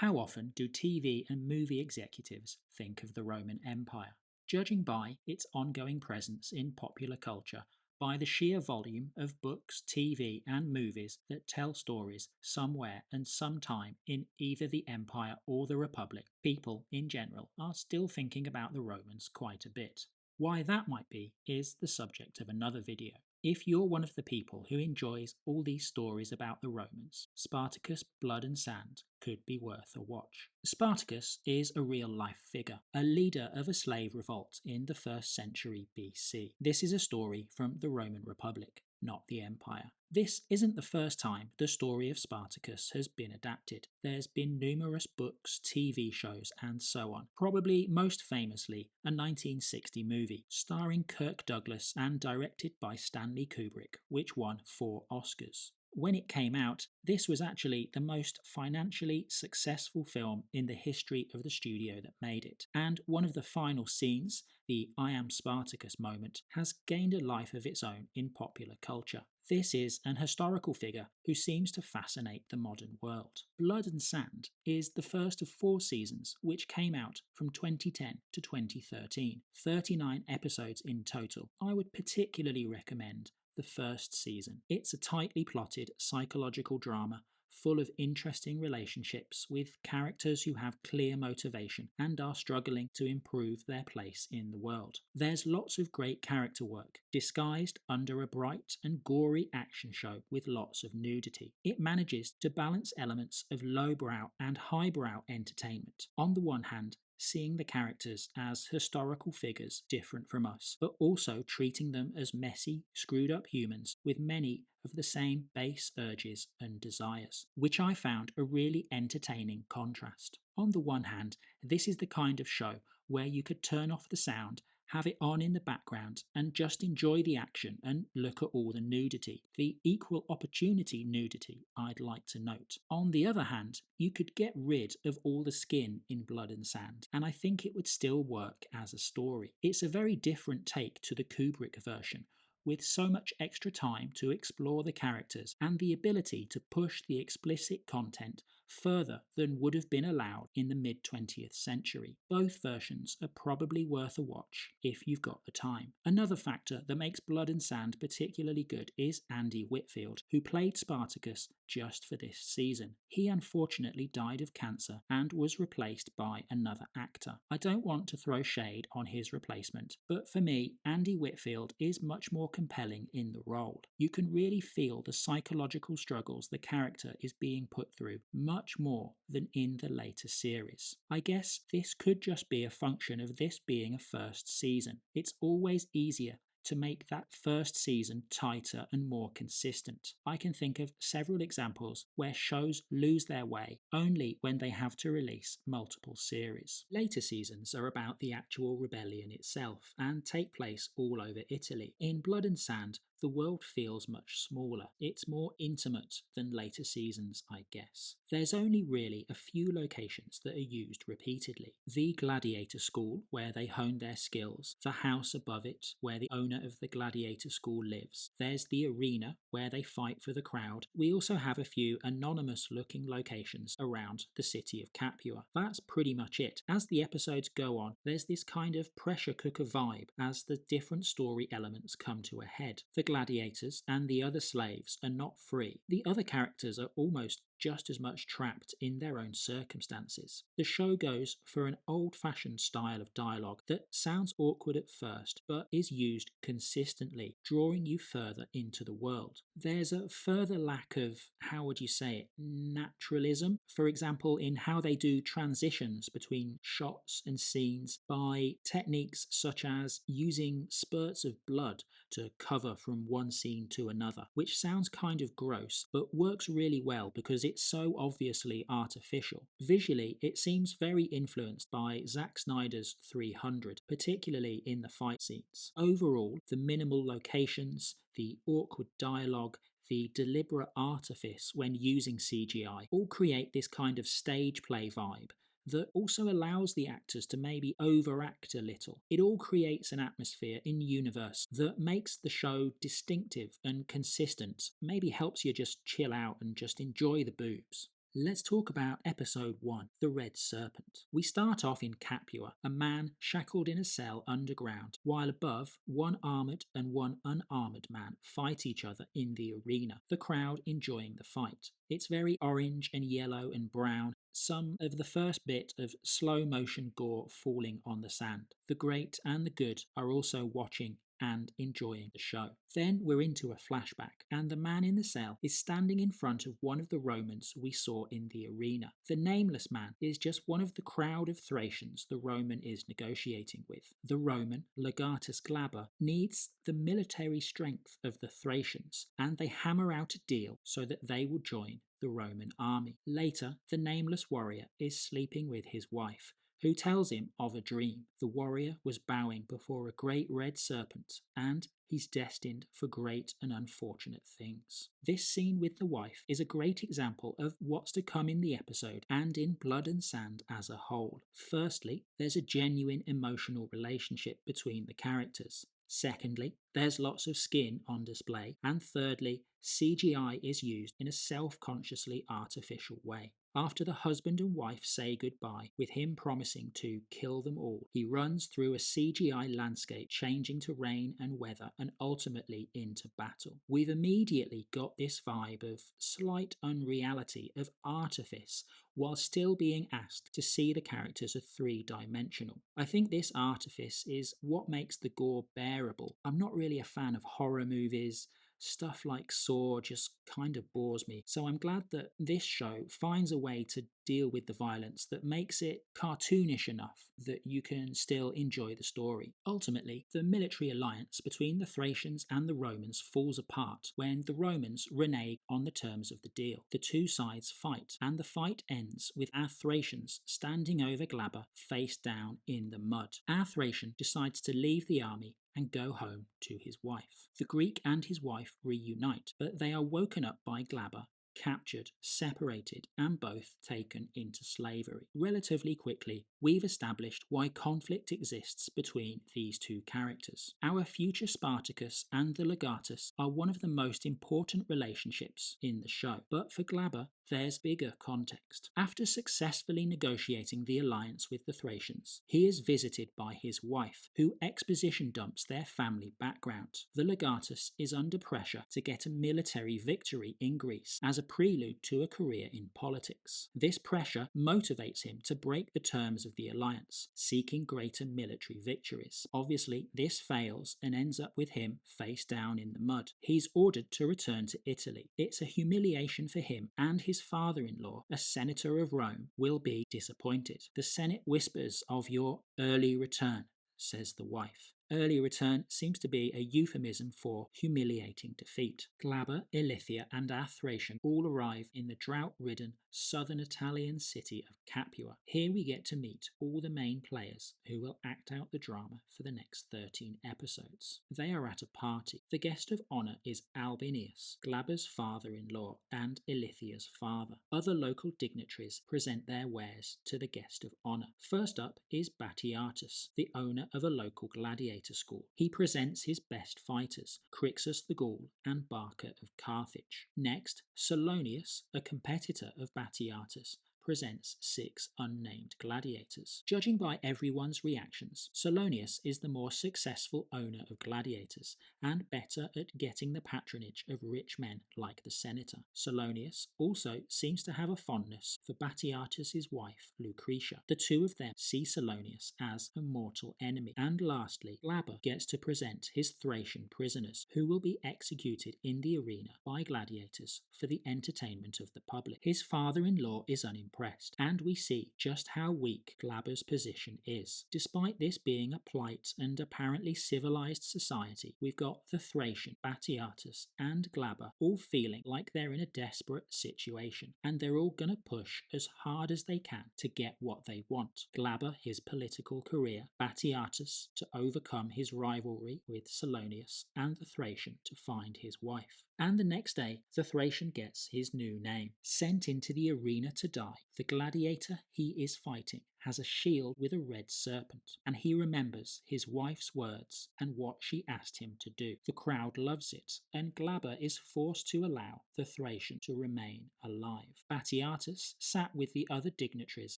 How often do TV and movie executives think of the Roman Empire? Judging by its ongoing presence in popular culture, by the sheer volume of books, TV, and movies that tell stories somewhere and sometime in either the Empire or the Republic, people in general are still thinking about the Romans quite a bit. Why that might be is the subject of another video. If you're one of the people who enjoys all these stories about the Romans, Spartacus Blood and Sand could be worth a watch. Spartacus is a real life figure, a leader of a slave revolt in the 1st century BC. This is a story from the Roman Republic, not the Empire. This isn't the first time the story of Spartacus has been adapted. There's been numerous books, TV shows, and so on. Probably most famously, a 1960 movie starring Kirk Douglas and directed by Stanley Kubrick, which won 4 Oscars. When it came out, this was actually the most financially successful film in the history of the studio that made it. And one of the final scenes, the I am Spartacus moment, has gained a life of its own in popular culture. This is an historical figure who seems to fascinate the modern world. Blood and Sand is the first of 4 seasons, which came out from 2010 to 2013, 39 episodes in total. I would particularly recommend the first season. It's a tightly plotted psychological drama full of interesting relationships with characters who have clear motivation and are struggling to improve their place in the world. There's lots of great character work, disguised under a bright and gory action show with lots of nudity. It manages to balance elements of lowbrow and highbrow entertainment. On the one hand, seeing the characters as historical figures different from us, but also treating them as messy, screwed up humans with many of the same base urges and desires, which I found a really entertaining contrast. On the one hand, this is the kind of show where you could turn off the sound, have it on in the background, and just enjoy the action and look at all the nudity, the equal opportunity nudity, I'd like to note. On the other hand, you could get rid of all the skin in Blood and Sand, and I think it would still work as a story. It's a very different take to the Kubrick version, with so much extra time to explore the characters and the ability to push the explicit content further than would have been allowed in the mid-20th century. Both versions are probably worth a watch if you've got the time. Another factor that makes Blood and Sand particularly good is Andy Whitfield, who played Spartacus just for this season. He unfortunately died of cancer and was replaced by another actor. I don't want to throw shade on his replacement, but for me, Andy Whitfield is much more compelling in the role. You can really feel the psychological struggles the character is being put through much more than in the later series. I guess this could just be a function of this being a first season. It's always easier to make that first season tighter and more consistent. I can think of several examples where shows lose their way only when they have to release multiple series. Later seasons are about the actual rebellion itself and take place all over Italy. In Blood and Sand, the world feels much smaller. It's more intimate than later seasons, I guess. There's only really a few locations that are used repeatedly. The gladiator school, where they hone their skills, the house above it, where the owner of the gladiator school lives. There's the arena, where they fight for the crowd. We also have a few anonymous-looking locations around the city of Capua. That's pretty much it. As the episodes go on, there's this kind of pressure cooker vibe as the different story elements come to a head. The gladiators and the other slaves are not free. The other characters are almost just as much trapped in their own circumstances. The show goes for an old-fashioned style of dialogue that sounds awkward at first, but is used consistently, drawing you further into the world. There's a further lack of, how would you say it, naturalism. For example, in how they do transitions between shots and scenes by techniques such as using spurts of blood to cover from one scene to another, which sounds kind of gross, but works really well because it's so obviously artificial. Visually, it seems very influenced by Zack Snyder's 300, particularly in the fight scenes. Overall, the minimal locations, the awkward dialogue, the deliberate artifice when using CGI all create this kind of stage play vibe that also allows the actors to maybe overact a little. It all creates an atmosphere in universe that makes the show distinctive and consistent, maybe helps you just chill out and just enjoy the boobs. Let's talk about episode 1, The Red Serpent. We start off in Capua, a man shackled in a cell underground, while above, one armoured and one unarmoured man fight each other in the arena, the crowd enjoying the fight. It's very orange and yellow and brown, some of the first bit of slow motion gore falling on the sand. The great and the good are also watching and enjoying the show. Then we're into a flashback, and the man in the cell is standing in front of one of the Romans we saw in the arena. The nameless man is just one of the crowd of Thracians the Roman is negotiating with. The Roman, Legatus Glaber, needs the military strength of the Thracians, and they hammer out a deal so that they will join the Roman army. Later, the nameless warrior is sleeping with his wife, who tells him of a dream. The warrior was bowing before a great red serpent, and he's destined for great and unfortunate things. This scene with the wife is a great example of what's to come in the episode and in Blood and Sand as a whole. Firstly, there's a genuine emotional relationship between the characters. Secondly, there's lots of skin on display. And thirdly, CGI is used in a self-consciously artificial way. After the husband and wife say goodbye, with him promising to kill them all, he runs through a CGI landscape, changing to rain and weather and ultimately into battle. We've immediately got this vibe of slight unreality, of artifice, while still being asked to see the characters as three-dimensional. I think this artifice is what makes the gore bearable. I'm not really a fan of horror movies. Stuff like Saw just kind of bores me, so I'm glad that this show finds a way to deal with the violence that makes it cartoonish enough that you can still enjoy the story. Ultimately, the military alliance between the Thracians and the Romans falls apart when the Romans renege on the terms of the deal. The two sides fight, and the fight ends with our Thracians standing over Glaber face down in the mud. Our Thracian decides to leave the army and go home to his wife. The Greek and his wife reunite, but they are woken up by Glaber, captured, separated, and both taken into slavery. Relatively quickly, we've established why conflict exists between these two characters. Our future Spartacus and the Legatus are one of the most important relationships in the show, but for Glaber, there's bigger context. After successfully negotiating the alliance with the Thracians, he is visited by his wife, who exposition dumps their family background. The Legatus is under pressure to get a military victory in Greece as a prelude to a career in politics. This pressure motivates him to break the terms of the alliance, seeking greater military victories. Obviously, this fails and ends up with him face down in the mud. He's ordered to return to Italy. It's a humiliation for him, and his father-in-law, a senator of Rome, will be disappointed. The Senate whispers of your early return, says the wife. Early return seems to be a euphemism for humiliating defeat. Glaber, Ilithia, and our Thracian all arrive in the drought-ridden southern Italian city of Capua. Here we get to meet all the main players who will act out the drama for the next 13 episodes. They are at a party. The guest of honour is Albinius, Glaber's father-in-law and Ilithia's father. Other local dignitaries present their wares to the guest of honour. First up is Batiatus, the owner of a local gladiator school. He presents his best fighters, Crixus the Gaul and Barca of Carthage. Next, Salonius, a competitor of Batiatus, presents 6 unnamed gladiators. Judging by everyone's reactions, Salonius is the more successful owner of gladiators and better at getting the patronage of rich men like the senator. Salonius also seems to have a fondness for Batiatus's wife, Lucretia. The two of them see Salonius as a mortal enemy. And lastly, Glaber gets to present his Thracian prisoners, who will be executed in the arena by gladiators for the entertainment of the public. His father-in-law is unimpressed, and we see just how weak Glaber's position is. Despite this being a polite and apparently civilized society, we've got the Thracian, Batiatus, and Glaber all feeling like they're in a desperate situation, and they're all gonna push as hard as they can to get what they want. Glaber, his political career; Batiatus, to overcome his rivalry with Salonius; and the Thracian, to find his wife. And the next day, the Thracian gets his new name. Sent into the arena to die, The gladiator he is fighting has a shield with a red serpent, and he remembers his wife's words and what she asked him to do. The crowd loves it, and Glaber is forced to allow the Thracian to remain alive. Batiatus, sat with the other dignitaries,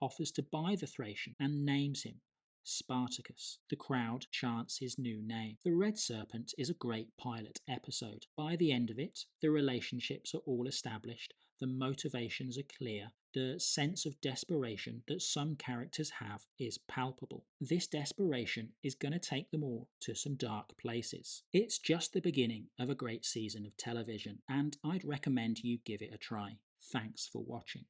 offers to buy the Thracian and names him Spartacus. The crowd chants his new name. The Red Serpent is a great pilot episode. By the end of it, the relationships are all established, the motivations are clear, the sense of desperation that some characters have is palpable. This desperation is going to take them all to some dark places. It's just the beginning of a great season of television, and I'd recommend you give it a try. Thanks for watching.